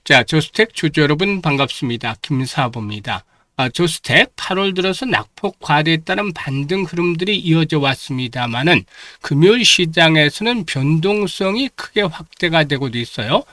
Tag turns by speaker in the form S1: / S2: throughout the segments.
S1: 자, 조스텍 주주 여러분 반갑습니다. 김사부입니다. 조스텍 8월 들어서 낙폭 과대에 따른 반등 흐름들이 이어져 왔습니다만은 금요일 시장에서는 변동성이 크게 확대가 되고도 있어요.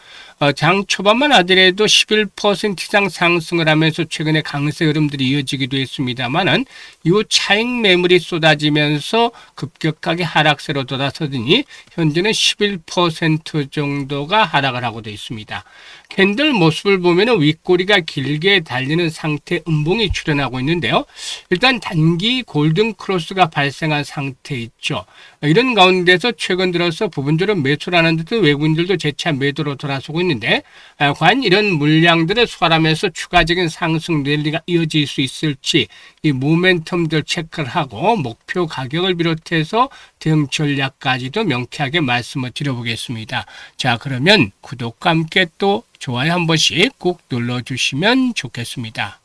S1: 장 초반만 하더라도 11% 이상 상승을 하면서 최근에 강세 흐름들이 이어지기도 했습니다만은 이후 차익 매물이 쏟아지면서 급격하게 하락세로 돌아서더니 현재는 11% 정도가 하락을 하고도 있습니다. 캔들 모습을 보면 윗꼬리가 길게 달리는 상태 음봉이 출현하고 있는데요. 일단 단기 골든 크로스가 발생한 상태 있죠. 이런 가운데서 최근 들어서 부분적으로 매수를 하는 듯 외국인들도 재차 매도로 돌아서고 있는데 과연 이런 물량들을 소화하면서 추가적인 상승 랠리가 이어질 수 있을지 이 모멘텀들 체크를 하고 목표 가격을 비롯해서 대응 전략까지도 명쾌하게 말씀을 드려보겠습니다. 자, 그러면 구독과 함께 또 좋아요 한 번씩 꼭 눌러주시면 좋겠습니다.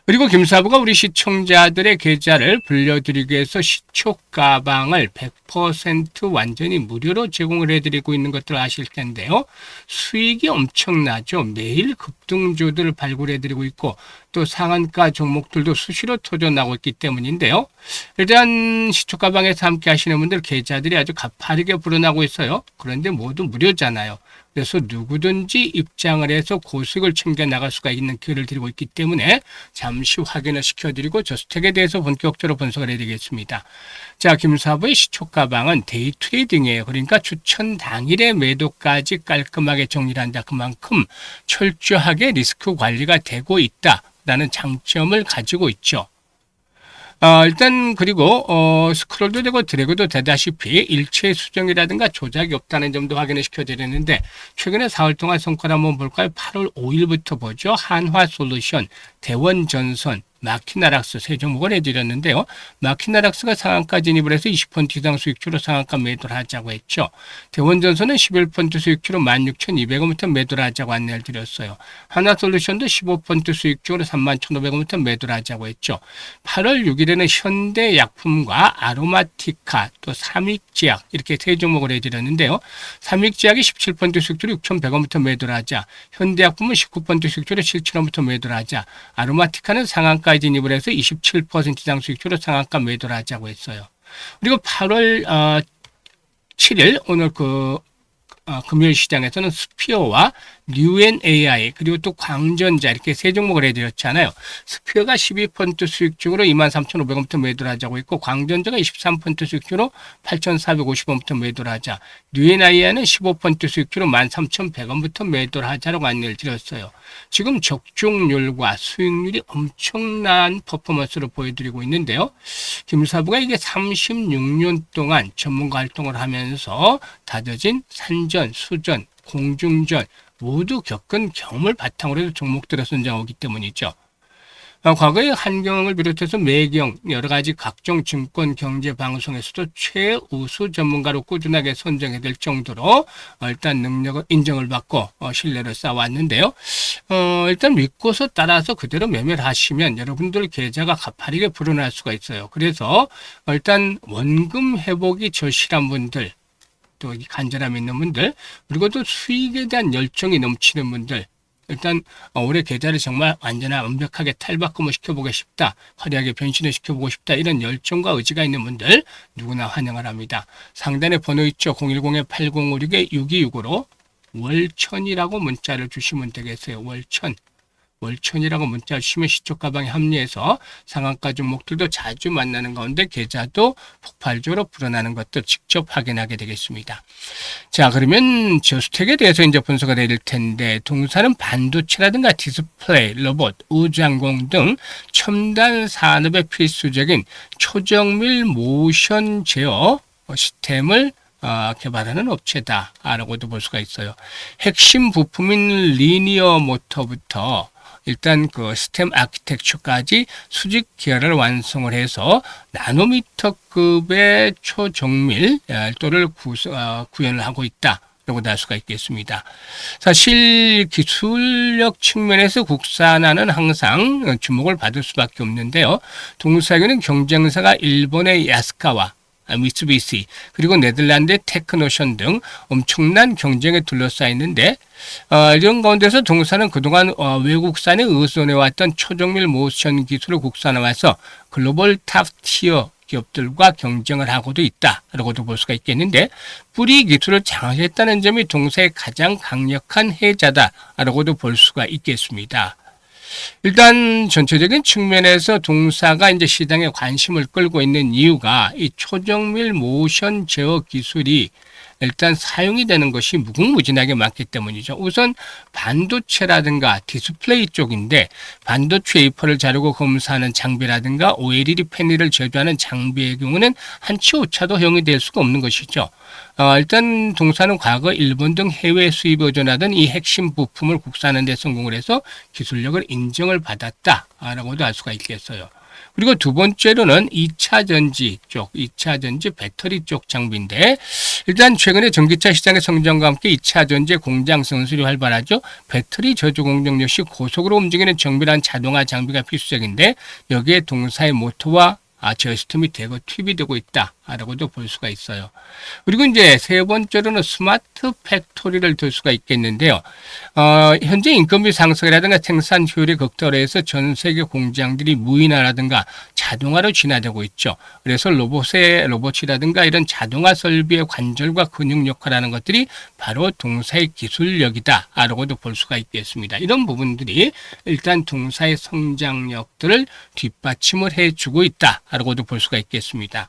S1: 그리고 김사부가 우리 시청자들의 계좌를 불려드리기 위해서 시초 가방을 100% 완전히 무료로 제공을 해드리고 있는 것들 아실 텐데요. 수익이 엄청나죠. 매일 급등주들을 발굴해드리고 있고 또 상한가 종목들도 수시로 터져나오고 있기 때문인데요. 일단 시초 가방에서 함께 하시는 분들 계좌들이 아주 가파르게 불어나고 있어요. 그런데 모두 무료잖아요. 그래서 누구든지 입장을 해서 고수익을 챙겨나갈 수가 있는 기회를 드리고 있기 때문에 잠시 확인을 시켜드리고 저스텍에 대해서 본격적으로 분석을 해드리겠습니다. 자, 김사부의 시초 가방은 데이 트레이딩이에요. 그러니까 추천 당일의 매도까지 깔끔하게 정리를 한다. 그만큼 철저하게 리스크 관리가 되고 있다라는 장점을 가지고 있죠. 일단 그리고 스크롤도 되고 드래그도 되다시피 일체 수정이라든가 조작이 없다는 점도 확인을 시켜드렸는데 최근에 4월 동안 성과를 한번 볼까요? 8월 5일부터 보죠. 한화솔루션, 대원전선, 마키나락스 세 종목을 해드렸는데요. 마키나락스가 상한가 진입을 해서 20% 이상 수익주로 상한가 매도를 하자고 했죠. 대원전선은 11% 수익주로 16,200원부터 매도를 하자고 안내를 드렸어요. 하나솔루션도 15% 수익주로 31,500원부터 매도를 하자고 했죠. 8월 6일에는 현대약품과 아로마티카 또 삼익제약 이렇게 세 종목을 해드렸는데요. 삼익제약이 17% 수익주로 6,100원부터 매도를 하자, 현대약품은 19% 수익주로 7,000원부터 매도를 하자, 아로마티카는 상한가 진입을 해서 27% 이상 수익주로 상한가 매도를 하자고 했어요. 그리고 8월 7일 오늘 금요일 시장에서는 스피어와 뉴앤AI 그리고 또 광전자 이렇게 세 종목을 해드렸잖아요. 스피어가 12% 수익중으로 23,500원부터 매도를 하자고 했고 광전자가 23% 수익주로 8,450원부터 매도를 하자, 뉴앤AI는 15% 수익주로 13,100원부터 매도를 하자라고 안내를 드렸어요. 지금 적중률과 수익률이 엄청난 퍼포먼스를 보여드리고 있는데요. 김사부가 이게 36년 동안 전문가 활동을 하면서 다져진 산전, 수전, 공중전 모두 겪은 경험을 바탕으로 해서 종목들을 선정하기 때문이죠. 과거에 한경을 비롯해서 매경 여러 가지 각종 증권 경제 방송에서도 최우수 전문가로 꾸준하게 선정이 될 정도로 일단 능력을 인정을 받고 신뢰를 쌓아왔는데요. 일단 믿고서 따라서 그대로 매매를 하시면 여러분들 계좌가 가파르게 불어날 수가 있어요. 그래서 일단 원금 회복이 절실한 분들, 또 간절함이 있는 분들, 그리고 또 수익에 대한 열정이 넘치는 분들, 일단 올해 계좌를 정말 완벽하게 탈바꿈을 시켜보고 싶다, 화려하게 변신을 시켜보고 싶다, 이런 열정과 의지가 있는 분들 누구나 환영을 합니다. 상단에 번호 있죠. 010-8056-6265로 월천이라고 문자를 주시면 되겠어요. 월천이라고 문자 주시면 시초 가방에 합류해서 상한가 종목들도 자주 만나는 가운데 계좌도 폭발적으로 불어나는 것들 직접 확인하게 되겠습니다. 자, 그러면 저스텍에 대해서 이제 분석을 해드릴 텐데, 동사는 반도체라든가 디스플레이, 로봇, 우주항공 등 첨단 산업에 필수적인 초정밀 모션 제어 시스템을 개발하는 업체다라고도 볼 수가 있어요. 핵심 부품인 리니어 모터부터 일단 스템 아키텍처까지 수직 계열을 완성을 해서 나노미터급의 초정밀 또를 구현을 하고 있다, 라고도 할 수가 있겠습니다. 사실 기술력 측면에서 국산화는 항상 주목을 받을 수밖에 없는데요. 동사에는 경쟁사가 일본의 야스카와 미쓰비시, 그리고 네덜란드의 테크노션 등 엄청난 경쟁에 둘러싸여 있는데 이런 가운데서 동사는 그동안 외국산에 의존해왔던 초정밀 모션 기술을 국산화해서 글로벌 탑 티어 기업들과 경쟁을 하고도 있다라고도 볼 수가 있겠는데, 뿌리 기술을 장악했다는 점이 동사의 가장 강력한 해자다라고도 볼 수가 있겠습니다. 일단 전체적인 측면에서 동사가 이제 시장에 관심을 끌고 있는 이유가 이 초정밀 모션 제어 기술이 일단 사용이 되는 것이 무궁무진하게 많기 때문이죠. 우선 반도체라든가 디스플레이 쪽인데, 반도체 웨이퍼를 자르고 검사하는 장비라든가 OLED 패널을 제조하는 장비의 경우는 한치 오차도 허용이 될 수가 없는 것이죠. 일단 동사는 과거 일본 등 해외 수입에 의존하던 이 핵심 부품을 국산화하는 데 성공을 해서 기술력을 인정을 받았다라고도 알 수가 있겠어요. 그리고 두 번째로는 2차 전지 쪽, 2차 전지 배터리 쪽 장비인데, 일단 최근에 전기차 시장의 성장과 함께 2차 전지 공장 건설이 활발하죠. 배터리 저주 공정 역시 고속으로 움직이는 정밀한 자동화 장비가 필수적인데, 여기에 동사의 모터와 제어시스템이 대거 투입이 되고 있다라고도 볼 수가 있어요. 그리고 이제 세 번째로는 스마트 팩토리를 들 수가 있겠는데요. 현재 인건비 상승이라든가 생산 효율의 극대화해서 전 세계 공장들이 무인화라든가 자동화로 진화되고 있죠. 그래서 로봇이라든가 이런 자동화 설비의 관절과 근육 역할하는 것들이 바로 동사의 기술력이다라고도 볼 수가 있겠습니다. 이런 부분들이 일단 동사의 성장력들을 뒷받침을 해주고 있다라고도 볼 수가 있겠습니다.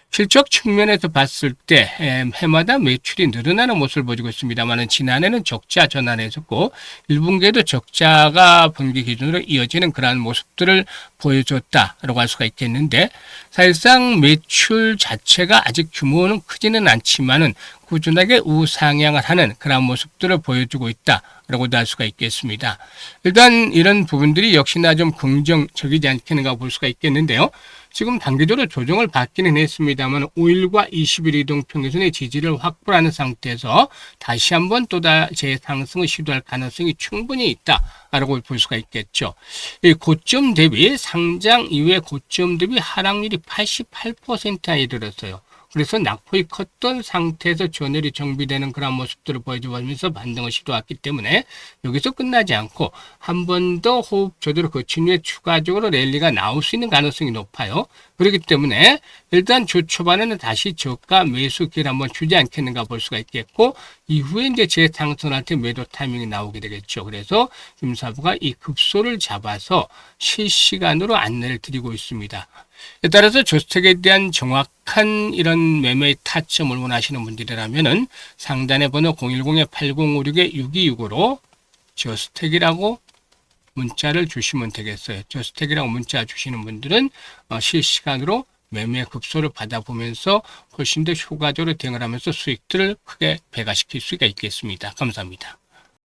S1: 실적 측면에서 봤을 때 해마다 매출이 늘어나는 모습을 보이고 있습니다만, 지난해는 적자 전환했었고 1분기에도 적자가 분기 기준으로 이어지는 그러한 모습들을 보여줬다라고 할 수가 있겠는데, 사실상 매출 자체가 아직 규모는 크지는 않지만은 꾸준하게 우상향을 하는 그런 모습들을 보여주고 있다라고도 할 수가 있겠습니다. 일단 이런 부분들이 역시나 좀 긍정적이지 않겠는가 볼 수가 있겠는데요. 지금 단기적으로 조정을 받기는 했습니다만 5일과 20일 이동평균선의 지지를 확보하는 상태에서 다시 한번 또 재상승을 시도할 가능성이 충분히 있다라고 볼 수가 있겠죠. 이 고점 대비 상장 이후의 고점 대비 하락률이 88%에 이르렀어요. 그래서 낙폭이 컸던 상태에서 전열이 정비되는 그런 모습들을 보여주면서 반등을 시도했기 때문에 여기서 끝나지 않고 한 번 더 호흡 조절을 거친 후에 추가적으로 랠리가 나올 수 있는 가능성이 높아요. 그렇기 때문에 일단 주 초반에는 다시 저가 매수 기회를 한번 주지 않겠는가 볼 수가 있겠고, 이후에 이제 재상승할 때 매도 타이밍이 나오게 되겠죠. 그래서 김사부가 이 급소를 잡아서 실시간으로 안내를 드리고 있습니다. 따라서 조스텍에 대한 정확한 이런 매매의 타점을 원하시는 분들이라면은 상단에 번호 010-8056-6265로 조스텍이라고 문자를 주시면 되겠어요. 조스텍이라고 문자 주시는 분들은 실시간으로 매매 급소를 받아보면서 훨씬 더 효과적으로 대응을 하면서 수익들을 크게 배가시킬 수가 있겠습니다. 감사합니다.